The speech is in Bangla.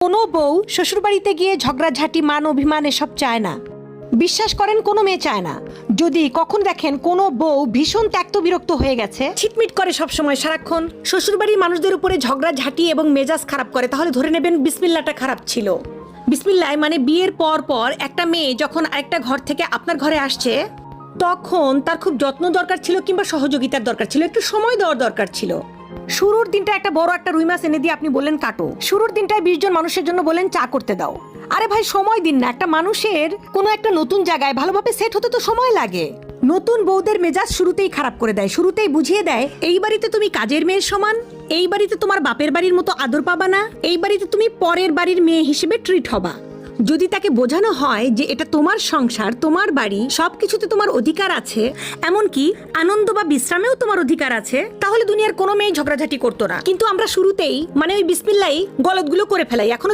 কোনো বউ শ্বশুরবাড়িতে গিয়ে ঝগড়াঝাটি মান অভিমান এসব চায় না। বিশ্বাস করেন কোনো মেয়ে চায় না। যদি কখন দেখেন কোনো বউ ভীষণ ত্যক্ত বিরক্ত হয়ে গেছে, ছিটমিট করে সব সময় সারাক্ষণ শ্বশুরবাড়ির মানুষদের উপরে ঝগড়াঝাটি এবং মেজাজ খারাপ করে, তাহলে ধরে নেবেন বিসমিল্লাহটা খারাপ ছিল। বিসমিল্লাহ মানে বিয়ের পর পর একটা মেয়ে যখন আরেকটা ঘর থেকে আপনার ঘরে আসছে, তখন তার খুব যত্ন দরকার ছিল কিংবা সহযোগিতার দরকার ছিল, একটু সময় দেওয়ার দরকার ছিল। শুরুর দিনটা একটা বড় একটা রুই মাছ এনে দিয়ে আপনি বললেন কাটো, শুরুর দিনটায় 20 জন মানুষের জন্য বলেন চা করতে দাও। আরে ভাই সময় দিন না, একটা মানুষের কোনো একটা নতুন জায়গায় ভালোভাবে সেট হতে তো সময় লাগে। নতুন বউদের মেজাজ শুরুতেই খারাপ করে দেয়, শুরুতেই বুঝিয়ে দেয় এই বাড়িতে তুমি কাজের মেয়ের সমান, এই বাড়িতে তোমার বাপের বাড়ির মতো আদর পাবা না, এই বাড়িতে তুমি পরের বাড়ির মেয়ে হিসেবে ট্রিট হবা। যদি তাকে বোঝানো হয় যে এটা তোমার সংসার, তোমার বাড়ি, সবকিছুতে তোমার অধিকার আছে, এমনকি আনন্দ বা বিশ্রামেও তোমার অধিকার আছে, তাহলে দুনিয়ার কোনো মেয়ে ঝগড়াঝাটি করতো না। কিন্তু আমরা শুরুতেই মানে ওই বিসমিল্লাহই গলতগুলো করে ফেলাই। এখনো